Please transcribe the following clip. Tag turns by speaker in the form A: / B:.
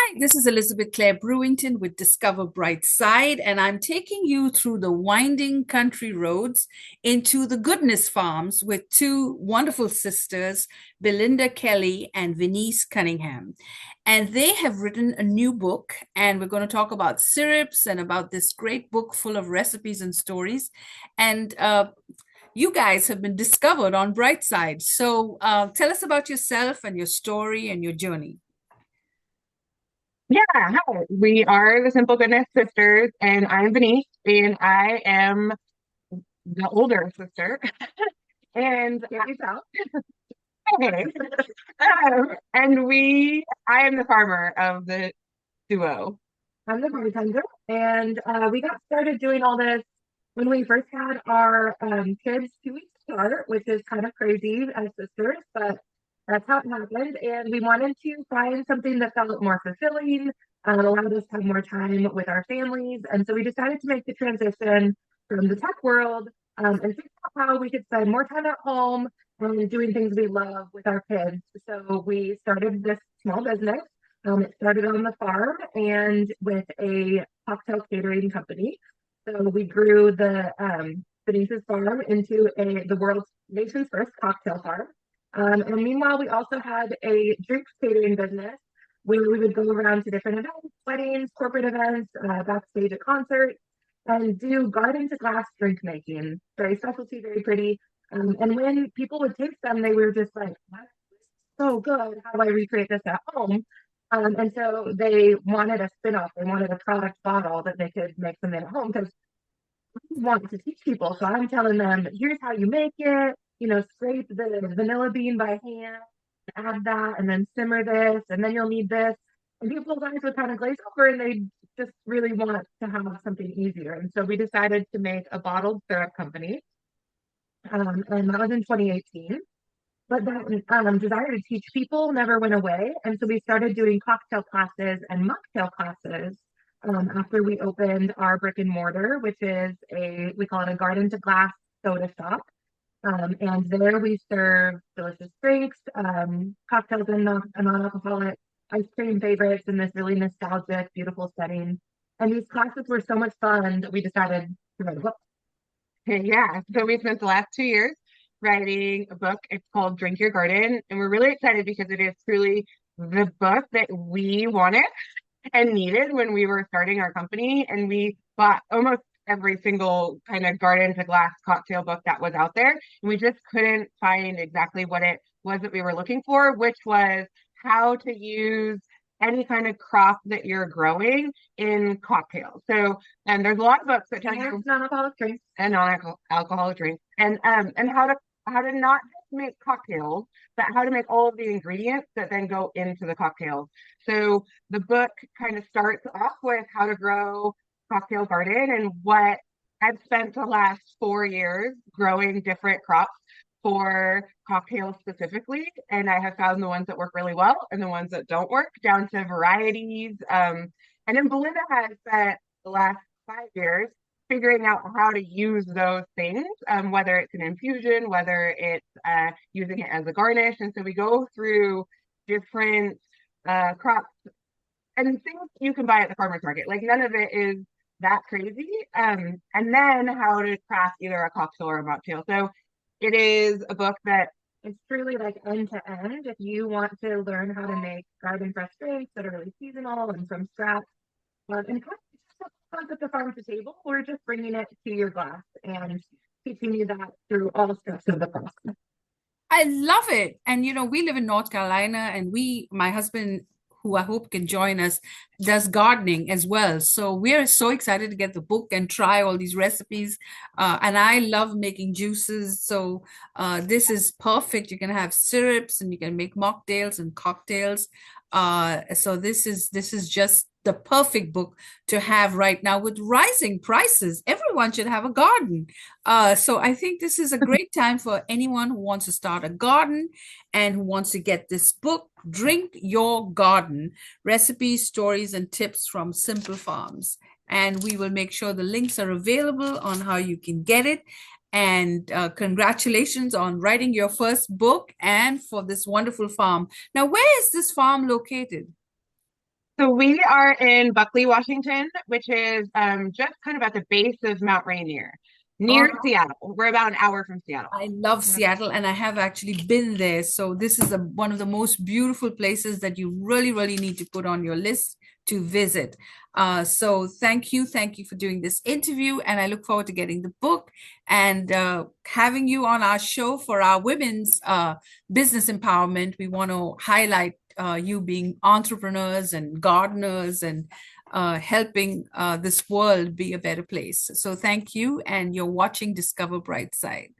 A: Hi, this is Elizabeth Clare Brewington with Discover Bright Side, and I'm taking you through the winding country roads into the Goodness Farms with two wonderful sisters, Belinda Kelly and Venice Cunningham. And they have written a new book, and we're going to talk about syrups and about this great book full of recipes and stories. And you guys have been discovered on Brightside. So tell us about yourself and your story and your journey.
B: Yeah, hi. We are the Simple Goodness Sisters, and I'm Venice, and I am the older sister. And yeah, you tell. Okay. I am the farmer of the duo. I'm the bartender, and we got started doing all this when we first had our kids 2 weeks apart, which is kind of crazy as sisters, but that's how it happened. And we wanted to find something that felt more fulfilling, allowed us to have more time with our families. And so we decided to make the transition from the tech world and figure out how we could spend more time at home and doing things we love with our kids. So we started this small business. It started on the farm and with a cocktail catering company. So we grew the Benice's farm into the world's nation's first cocktail farm. And meanwhile, we also had a drinks catering business where we would go around to different events, weddings, corporate events, backstage at concerts, and do garden to glass drink making. Very specialty, very pretty. And when people would taste them, they were just like, "That's so good. How do I recreate this at home?" And so they wanted a spin-off. They wanted a product bottle that they could make them in at home because want to teach people. So I'm telling them, here's how you make it. Scrape the vanilla bean by hand, add that, and then simmer this, and then you'll need this. And people's eyes would kind of glaze over, and they just really want to have something easier. And so we decided to make a bottled syrup company, and that was in 2018. But that desire to teach people never went away. And so we started doing cocktail classes and mocktail classes after we opened our brick and mortar, which is we call it a garden to glass soda shop. And there we serve delicious drinks, cocktails and non-alcoholic ice cream favorites in this really nostalgic, beautiful setting. And these classes were so much fun that we decided to write a book. Yeah, so we spent the last 2 years writing a book. It's called Drink Your Garden, and we're really excited because it is truly the book that we wanted and needed when we were starting our company. And we bought almost every single kind of garden to glass cocktail book that was out there. And we just couldn't find exactly what it was that we were looking for, which was how to use any kind of crop that you're growing in cocktails. So, and there's a lot of books that tell you non-alcoholic drinks and non-alcoholic drinks, and how to not just make cocktails, but how to make all of the ingredients that then go into the cocktails. So the book kind of starts off with how to grow cocktail garden and what I've spent the last 4 years growing different crops for cocktails specifically. And I have found the ones that work really well and the ones that don't work down to varieties. And then Belinda has spent the last 5 years figuring out how to use those things, whether it's an infusion, whether it's using it as a garnish. And so we go through different crops and things you can buy at the farmer's market. Like none of it is that crazy. And then how to craft either a cocktail or a mocktail. So it is a book that is truly like end to end. If you want to learn how to make garden fresh drinks that are really seasonal and from scratch, and kind of concept of farm to table, we're just bringing it to your glass and teaching you that through all steps of the process.
A: I love it. And we live in North Carolina, and my husband, who I hope can join us, does gardening as well. So we're so excited to get the book and try all these recipes. And I love making juices. So this is perfect. You can have syrups and you can make mocktails and cocktails. So this is just the perfect book to have right now with rising prices. Everyone should have a garden. So I think this is a great time for anyone who wants to start a garden and who wants to get this book, Drink Your Garden, Recipes, Stories, and Tips from Simple Farms. And we will make sure the links are available on how you can get it. And congratulations on writing your first book and for this wonderful farm. Now, where is this farm located?
B: So we are in Buckley, Washington, which is just kind of at the base of Mount Rainier, near
A: Oh,
B: Seattle. We're about an hour from Seattle.
A: I love Seattle and I have actually been there. So this is one of the most beautiful places that you really, really need to put on your list to visit. So thank you for doing this interview, and I look forward to getting the book and having you on our show for our women's business empowerment. We want to highlight you being entrepreneurs and gardeners and helping this world be a better place. So thank you, and you're watching Discover Brightside.